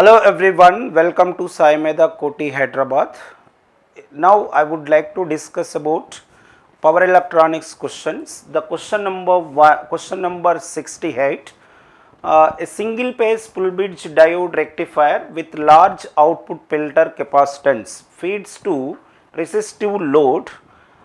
Hello everyone, welcome to Saimedha Koti, Hyderabad. Now I would like to discuss about power electronics questions. The question number 68. A single phase full bridge diode rectifier with large output filter capacitance feeds to resistive load.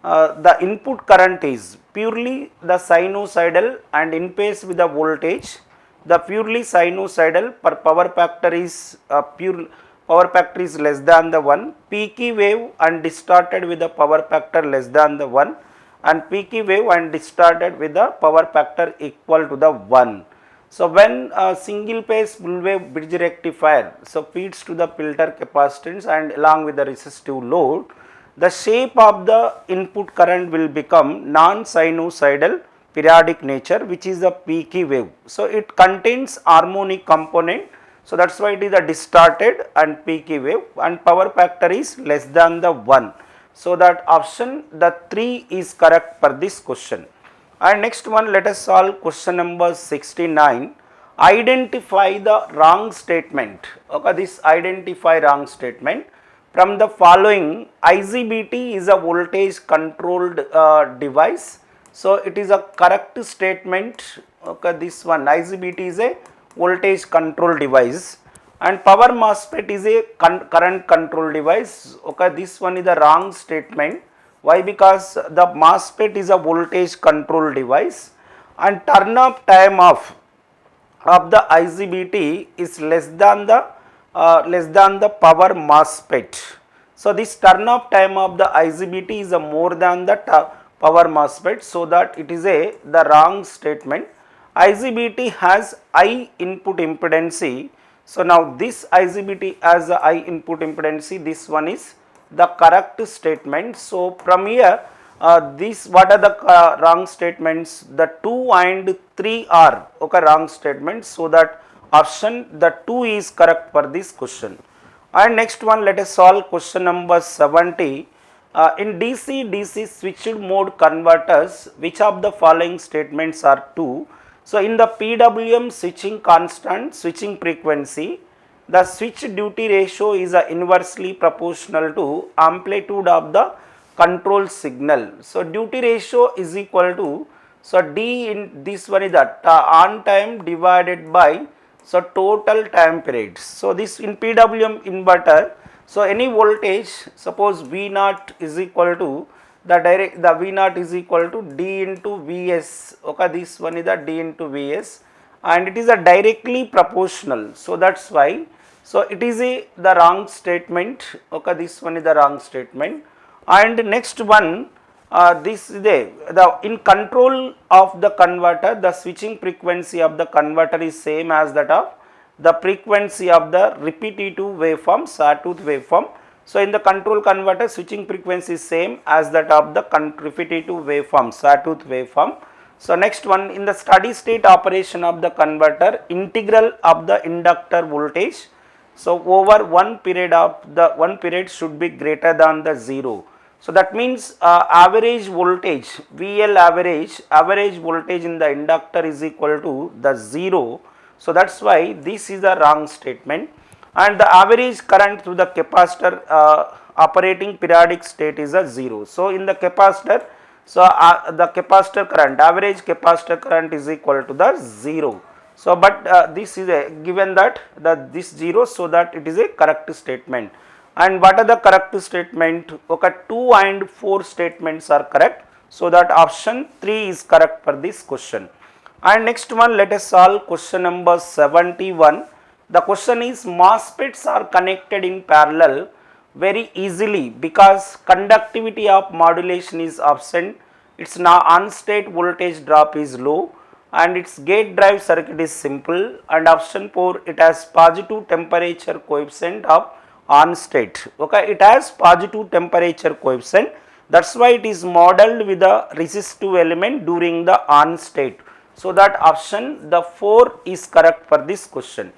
The input current is purely the sinusoidal and in phase with the voltage. The purely sinusoidal per power factor is less than the 1, peaky wave and distorted with the power factor less than the 1, and peaky wave and distorted with the power factor equal to the 1. So when a single phase full wave bridge rectifier feeds to the filter capacitance and along with the resistive load, the shape of the input current will become non-sinusoidal periodic nature, which is a peaky wave. So it contains harmonic component, so that's why it is a distorted and peaky wave, and power factor is less than the 1. So that option the 3 is correct for this question. And next one, let us solve question number 69. Identify the wrong statement. Okay, this identify wrong statement. From the following, IGBT is a voltage controlled device. So it is a correct statement. Okay, this one, IGBT is a voltage control device, and power MOSFET is a current control device. Okay, this one is the wrong statement. Why? Because the MOSFET is a voltage control device, and turn up time of the IGBT is less than the power MOSFET. So this turn up time of the IGBT is more than the power MOSFET, so that it is the wrong statement. IGBT has high input impedance. So now this IGBT has a high input impedance. This one is the correct statement. So from here, what are the wrong statements? The 2 and 3 are wrong statements. So that option the 2 is correct for this question. And next one, let us solve question number 70. In DC switched mode converters, which of the following statements are true? So in the PWM switching constant switching frequency, the switch duty ratio is inversely proportional to amplitude of the control signal. So duty ratio is equal to, so D in this one is the on time divided by total time periods. So this in PWM inverter, so any voltage, suppose V0 is equal to the V0 is equal to D into Vs. Okay, this one is the D into Vs, and it is a directly proportional. So that's why. So it is the wrong statement. Okay, this one is the wrong statement. And next one, this is the in control of the converter, the switching frequency of the converter is same as that of the frequency of the repetitive waveform, sawtooth waveform. So in the control converter, switching frequency is same as that of the repetitive waveform, sawtooth waveform. So next one, in the steady state operation of the converter, integral of the inductor voltage, so over one period should be greater than the 0. So that means average voltage, VL average voltage in the inductor is equal to the 0. So that's why this is a wrong statement. And the average current through the capacitor operating periodic state is a 0. So in the capacitor, so the capacitor current, average capacitor current is equal to the 0. So but this is given that this 0, so that it is a correct statement. And what are the correct statement? Okay, 2 and 4 statements are correct. So that option 3 is correct for this question. And next one, let us solve question number 71. The question is, MOSFETs are connected in parallel very easily because conductivity of modulation is absent, its on-state voltage drop is low, and its gate drive circuit is simple, and option 4, it has positive temperature coefficient of on state. Okay, it has positive temperature coefficient, that's why it is modeled with a resistive element during the on state. So that option the 4 is correct for this question.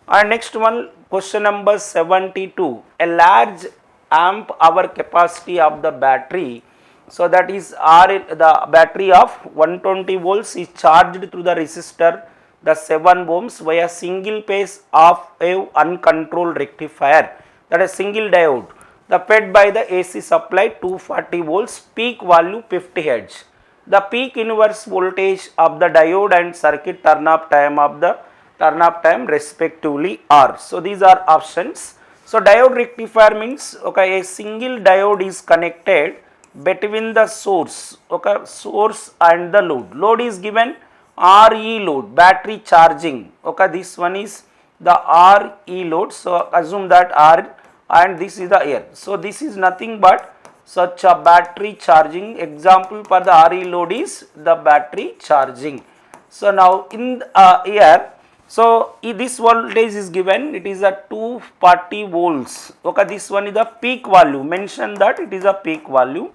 And next one, question number 72. A large amp hour capacity of the battery, so that is the battery of 120 volts is charged through the resistor the 7 ohms via single phase of a uncontrolled rectifier, that is single diode, the fed by the AC supply 240 volts, peak value 50 hertz. The peak inverse voltage of the diode and circuit turn off time respectively are. So these are options. So diode rectifier means, okay, a single diode is connected between the source, okay, source and the load. Load is given RE load, battery charging, okay, this one is the RE load. So assume that R and this is the air. So this is nothing but such a battery charging. Example for the RE load is the battery charging. So now in here, so this voltage is given, it is a 240 volts, okay, this one is the peak value, mention that it is a peak value,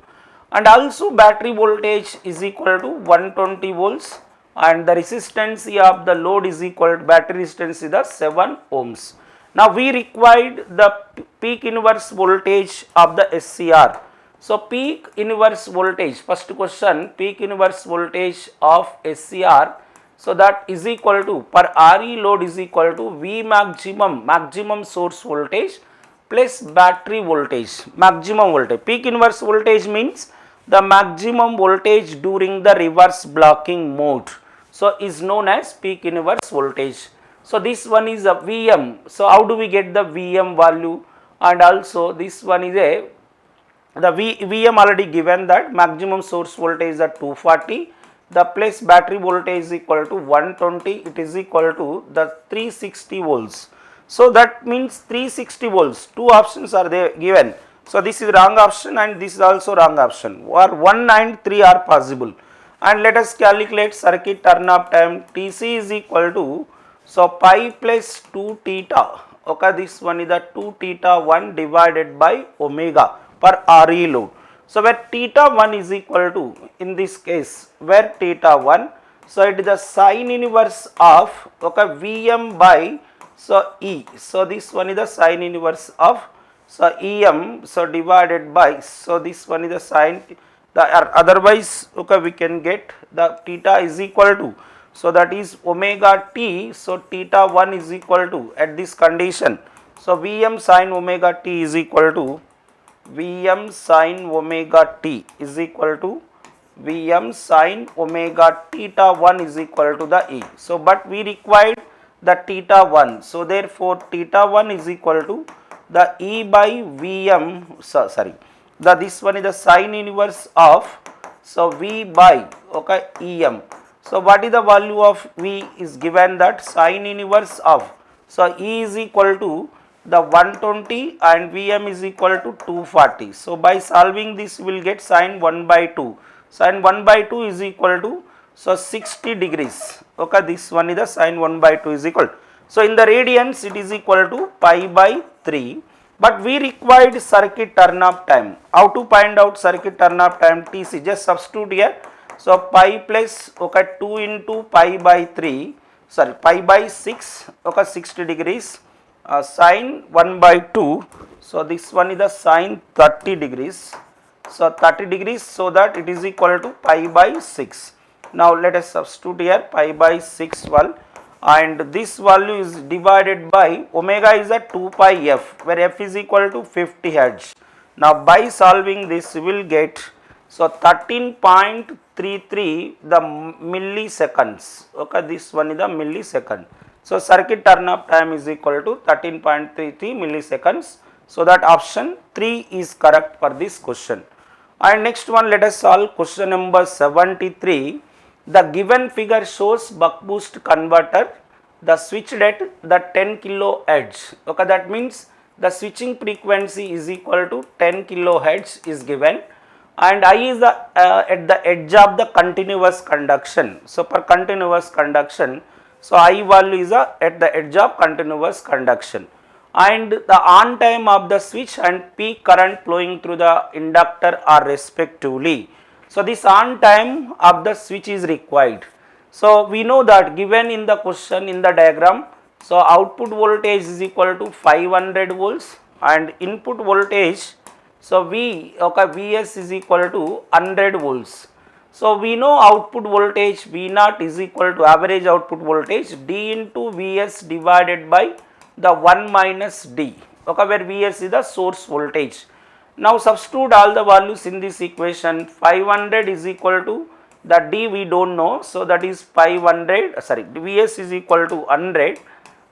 and also battery voltage is equal to 120 volts, and the resistance of the load is equal to battery resistance is the 7 ohms. Now we required the peak inverse voltage of the SCR. So peak inverse voltage, first question, peak inverse voltage of SCR, so that is equal to, per RE load is equal to V maximum, maximum source voltage plus battery voltage, maximum voltage. Peak inverse voltage means the maximum voltage during the reverse blocking mode, so is known as peak inverse voltage. So this one is a Vm. So how do we get the Vm value? And also this one is a, the Vm already given, that maximum source voltage is at 240, the plus battery voltage is equal to 120, it is equal to the 360 volts. So that means 360 volts, two options are there given. So this is wrong option and this is also wrong option, or 1 and 3 are possible. And let us calculate circuit turn off time. Tc is equal to, so pi plus 2 theta, okay, this one is the 2 theta 1 divided by omega per RE load. So where theta 1 is equal to, in this case where theta 1, so it is the sine inverse of, okay, Vm by, so E. So this one is the sine inverse of, so Em, so divided by, so this one is the sine, the otherwise, okay, we can get the theta is equal to, so that is omega t, so theta 1 is equal to, at this condition, so Vm sin omega t is equal to, Vm sin omega t is equal to Vm sin omega theta 1 is equal to the E. So but we required the theta 1, so therefore theta 1 is equal to the E by Vm, sorry, the this one is the sine inverse of, so V by, okay, Em. So what is the value of V is given, that sine inverse of, so E is equal to the 120 and Vm is equal to 240. So by solving this we will get sine 1 by 2. Sine 1 by 2 is equal to, so 60 degrees. Okay, this one is the sine 1 by 2 is equal. So in the radians it is equal to pi by 3. But we required circuit turn off time. How to find out circuit turn off time? Tc, just substitute here. So pi plus, okay, 2 into pi by 3, sorry, pi by 6, okay, 60 degrees. Sine 1 by 2, so this one is the sine 30 degrees, so 30 degrees, so that it is equal to pi by 6. Now let us substitute here pi by 6 value, and this value is divided by omega is at 2 pi f, where f is equal to 50 hertz. Now by solving this we will get, so 13.33 the milliseconds, okay, this one is the millisecond. So circuit turn off time is equal to 13.33 milliseconds. So that option 3 is correct for this question. And next one, let us solve question number 73. The given figure shows buck boost converter, the switched at the 10 kilohertz. Okay, that means the switching frequency is equal to 10 kilohertz is given, and I is the at the edge of the continuous conduction. So for continuous conduction, so I value is at the edge of continuous conduction, and the on time of the switch and peak current flowing through the inductor are respectively. So this on time of the switch is required. So we know that given in the question in the diagram, so output voltage is equal to 500 volts and input voltage, so Vs is equal to 100 volts. So we know output voltage V naught is equal to average output voltage D into Vs divided by the 1 minus D, okay, where Vs is the source voltage. Now substitute all the values in this equation. 500 is equal to the D we don't know, so that is 500, sorry, Vs is equal to 100,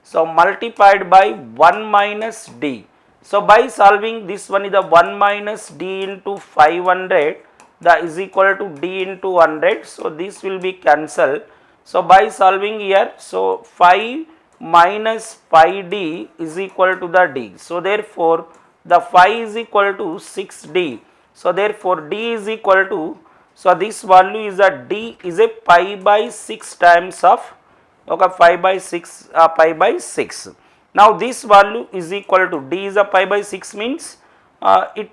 so multiplied by 1 minus D. So by solving this one is the 1 minus D into 500, that is equal to D into 100, so this will be cancelled. So by solving here, so 5 minus 5D is equal to the D, so therefore the 5 is equal to 6D, so therefore D is equal to, so this value is a D is a pi by 6 times of, okay, pi by 6. Now this value is equal to D is a pi by 6 means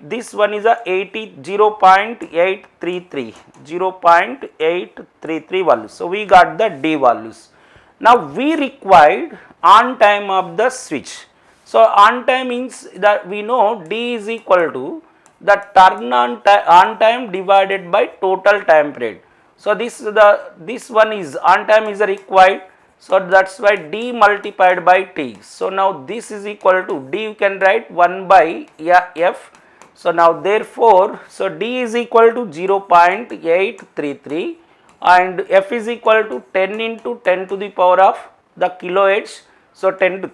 this one is a 0.833 value. So we got the D values. Now we required on time of the switch. So on time means that we know D is equal to the turn on time divided by total time period. So this one is on time is required. So that's why D multiplied by T. So now this is equal to D, you can write 1 by F. So now therefore, so D is equal to 0.833 and F is equal to 10 into 10 to the power of the kilohertz. So 10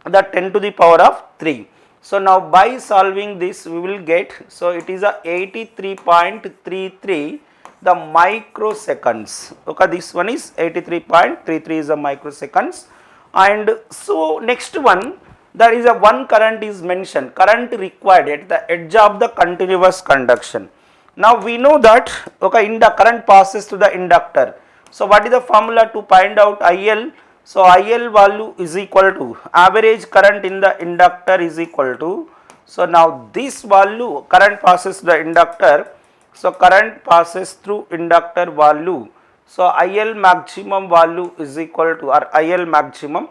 to the power of 3. So now by solving this we will get, so it is a 83.33 the microseconds, okay, this one is 83.33 is a microseconds. And so next one, there is a one current is mentioned, current required at the edge of the continuous conduction. Now we know that, okay, in the current passes through the inductor. So what is the formula to find out IL? So IL value is equal to average current in the inductor is equal to, so now this value current passes the inductor, so current passes through inductor value, so IL maximum value is equal to, or IL maximum,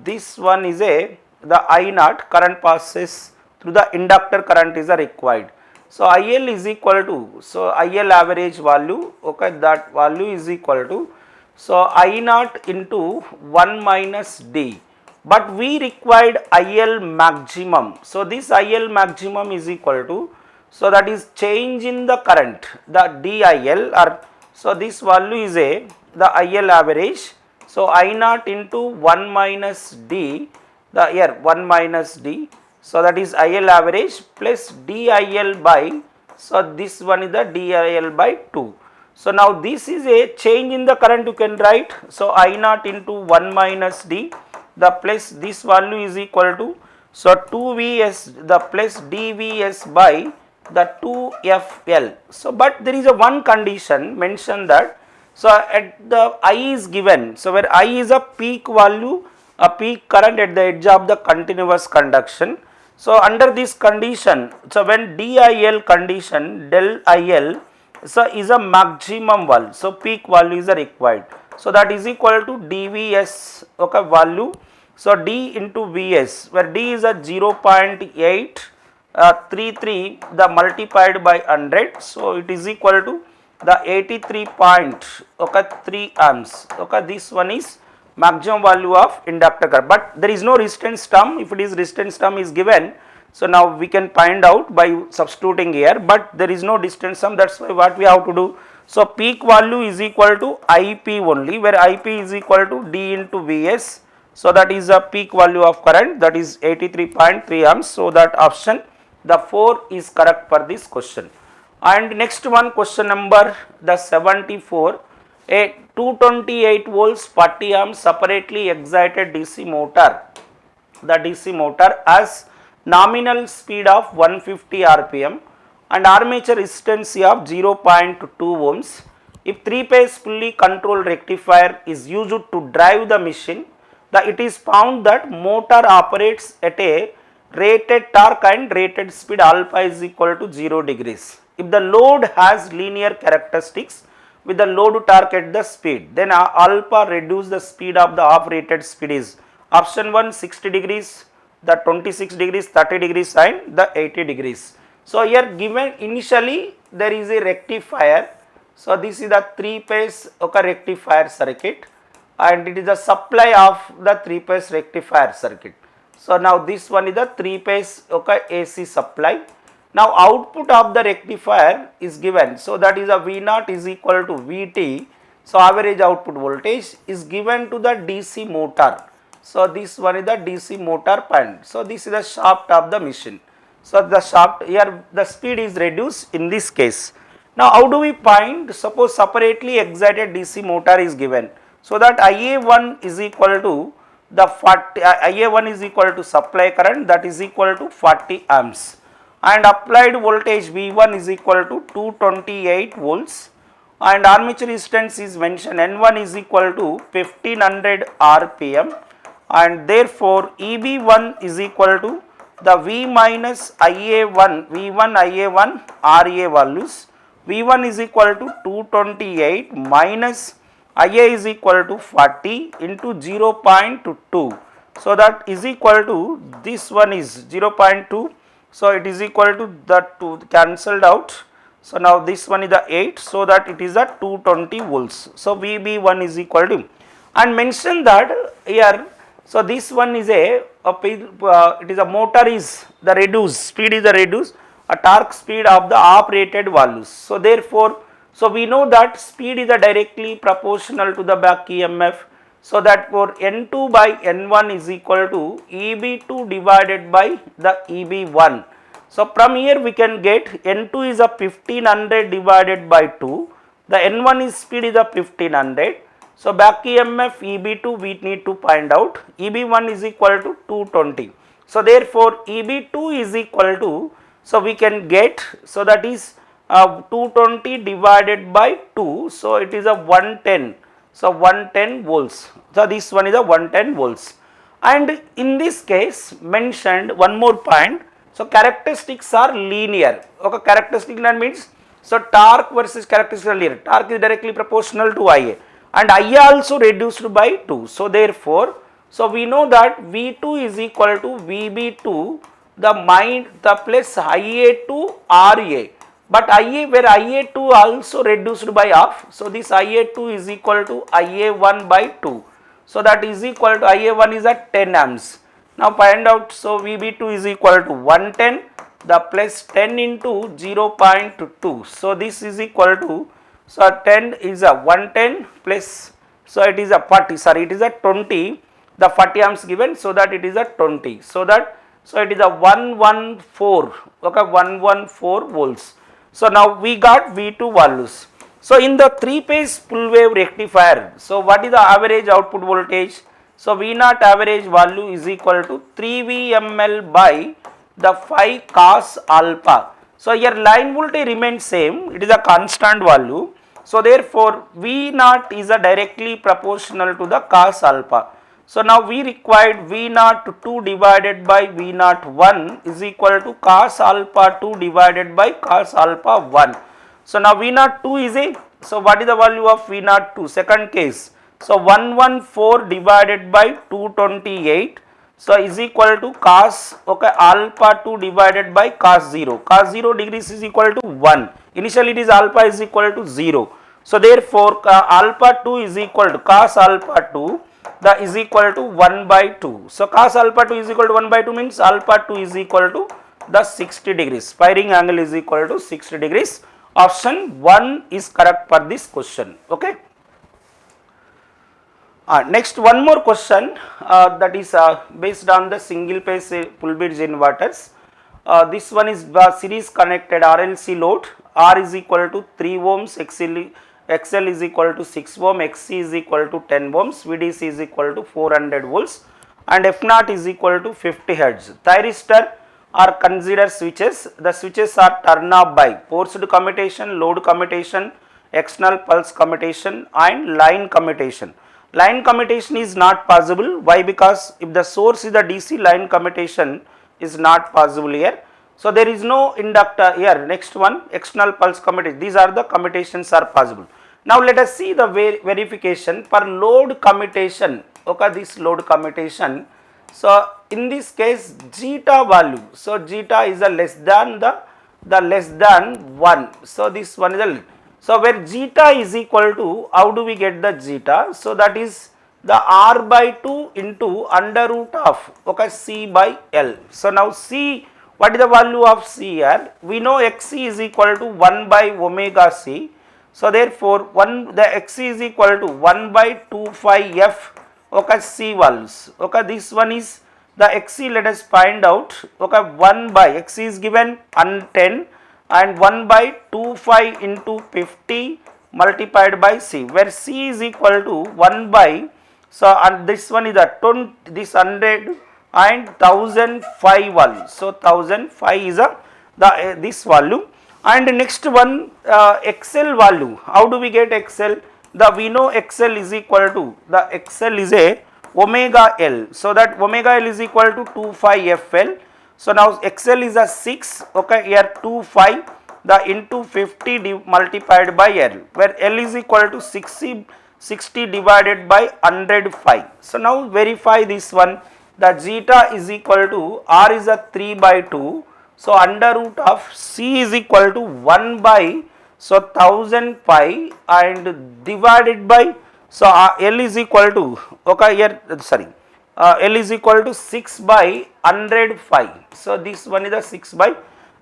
this one is a the I naught current passes through the inductor current is required. So IL is equal to, so IL average value, okay, that value is equal to, so I naught into 1 minus D, but we required IL maximum. So this IL maximum is equal to, so that is change in the current, the DIL, or so this value is a the IL average. So I naught into 1 minus D, the here 1 minus D, so that is IL average plus DIL by, so this one is the DIL by 2. So now this is a change in the current, you can write, so I naught into 1 minus D, the plus this value is equal to, so 2Vs the plus DVs by the 2FL. So but there is a one condition mentioned that, so at the I is given, so where I is a peak value, a peak current at the edge of the continuous conduction. So under this condition, so when DIL condition, del IL, so is a maximum value, so peak value is required, so that is equal to DVs, okay, value, so D into Vs, where D is a 0.833 the multiplied by 100, so it is equal to the 83.3 amps, okay, this one is maximum value of inductor current, but there is no resistance term. If it is resistance term is given, so now we can find out by substituting here, but there is no distance term, that's why what we have to do, so peak value is equal to IP only, where IP is equal to D into Vs, so that is a peak value of current, that is 83.3 amps, so that option the 4 is correct for this question. And next one, question number the 74, a 228 volts 40 amps separately excited DC motor, the DC motor has nominal speed of 150 rpm and armature resistance of 0.2 ohms. If 3-phase fully controlled rectifier is used to drive the machine, it is found that motor operates at a rated torque and rated speed alpha is equal to 0 degrees. If the load has linear characteristics with the load torque at the speed, then alpha reduce the speed of the off rated speed is option 1 60 degrees, the 26 degrees, 30 degrees and the 80 degrees. So here given initially there is a rectifier, So this is the 3-phase oka rectifier circuit, and it is the supply of the 3-phase rectifier circuit. So now this one is the 3-phase oka AC supply. Now output of the rectifier is given, so that is a V0 is equal to Vt. So average output voltage is given to the DC motor. So this one is the DC motor point. So this is the shaft of the machine. So the shaft here, the speed is reduced in this case. Now how do we find? Suppose separately excited DC motor is given. So that IA1 is equal to the 40, IA1 is equal to supply current, that is equal to 40 amps, and applied voltage V1 is equal to 228 volts, and armature resistance is mentioned, N1 is equal to 1500 RPM, and therefore EB1 is equal to the V minus IA1, V1 IA1 RA values. V1 is equal to 228 minus IA is equal to 40 into 0.2. So that is equal to, this one is 0.2. So it is equal to the 2 cancelled out. So now this one is the 8. So that it is a 220 volts. So VB1 is equal to, and mention that here. So this one is it is a motor is the reduced, speed is the reduced, a torque speed of the operated values. So therefore, so we know that speed is directly proportional to the back EMF. So that for N2 by N1 is equal to EB2 divided by the EB1. So from here we can get N2 is a 1500 divided by 2. The N1 is speed is a 1500. So back EMF EB2 we need to find out. EB1 is equal to 220. So therefore EB2 is equal to, so we can get, so that is 220 divided by 2. So it is a 110. So 110 volts. So this one is a 110 volts. And in this case mentioned one more point. So characteristics are linear. Okay, characteristic that means, so torque versus characteristic are linear. Torque is directly proportional to Ia, and Ia also reduced by 2. So therefore, so we know that V2 is equal to VB2 the plus Ia2 RA, but Ia where Ia2 also reduced by half. So this Ia2 is equal to Ia1 by 2. So that is equal to, Ia1 is at 10 amps. Now find out. So VB2 is equal to 110 the plus 10 into 0.2. So this is equal to, so 10 is a 110 plus, so it is a 40, sorry, it is a 20, the 40 amps given, so that it is a 20. So that, so it is a 114, okay, 114 volts. So now we got V2 values. So in the 3-phase full wave rectifier, so what is the average output voltage? So V0 average value is equal to 3 VML by the 5 cos alpha. So here line voltage remains same, it is a constant value. So therefore V0 is a directly proportional to the cos alpha. So now we required V0 2 divided by V0 1 is equal to cos alpha 2 divided by cos alpha 1. So now V0 2 is a, so what is the value of V0 2? Second case. So 114 divided by 228. So is equal to cos, okay, alpha 2 divided by cos 0. Cos 0 degrees is equal to 1. Initially it is alpha is equal to 0. So therefore alpha 2 is equal to cos alpha 2 the is equal to 1 by 2. So cos alpha 2 is equal to 1 by 2 means alpha 2 is equal to the 60 degrees. Firing angle is equal to 60 degrees. Option 1 is correct for this question. Okay. Next one more question that is based on the single phase full bridge inverters. This one is series connected RLC load. R is equal to 3 ohms, XL is equal to 6 ohm, XC is equal to 10 ohms, VDC is equal to 400 volts, and F0 is equal to 50 hertz. Thyristor are considered switches. The switches are turned off by forced commutation, load commutation, external pulse commutation, and line commutation. Line commutation is not possible. Why? Because if the source is the DC, line commutation is not possible here. So there is no inductor here. Next one, external pulse commutation. These are the commutations are possible. Now let us see the verification for load commutation. Okay, this load commutation. So in this case, zeta value. So zeta is a less than the less than 1. So this one is a, So where zeta is equal to, how do we get the zeta? So that is the r by 2 into under root of, okay, c by l. So now c, what is the value of c here? We know xc is equal to 1 by omega c. So therefore the xc is equal to 1 by 2 phi f, okay, c values. Okay, this one is the xc, let us find out. Okay, 1 by xc is given 10 and 1 by 2 phi into 50 multiplied by c, where c is equal to 1 by, so and this one is the 20, this 100 and 1000 phi value. So 1000 phi is this value. And next one, xl value. How do we get xl? We know xl is equal to, the xl is a omega l. So that omega l is equal to 2 phi fl. So now xl is a 6, okay, here 2 phi, the into 50 multiplied by l, where l is equal to 60 divided by 100 phi. So now verify this one, the zeta is equal to, r is a 3 by 2, so under root of c is equal to 1 by, so 1000 pi and divided by, so l is equal to, okay, here sorry, l is equal to 6 by 100 pi. So this one is the 6 by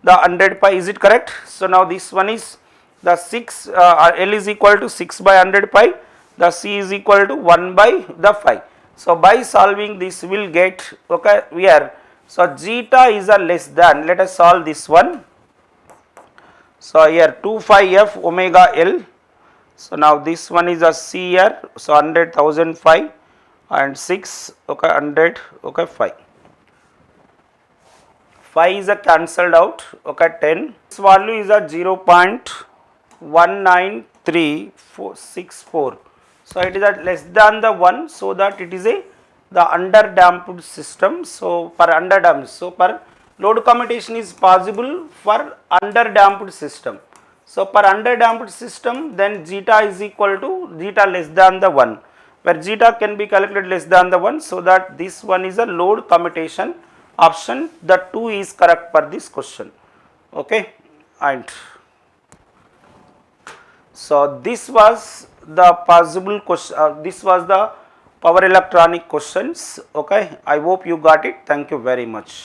the 100 pi, is it correct? So now this one is the 6, l is equal to 6 by 100 pi, the c is equal to 1 by the phi. So by solving this we will get, okay, here, so zeta is a less than, let us solve this one. So here 2 phi f omega l. So now this one is a c here, so 100,000 phi and 6, okay, 100, okay, phi. Phi is a cancelled out, okay, 10. This value is a 0.193464. So it is at less than the 1, so that it is a the under damped system. So for under damped, so for load commutation is possible for under damped system. So for under damped system, then zeta is equal to zeta less than the 1, where zeta can be calculated less than the 1, so that this one is a load commutation option. The 2 is correct for this question. Okay, and so this was the possible question, this was the power electronic questions. Okay, I hope you got it. Thank you very much.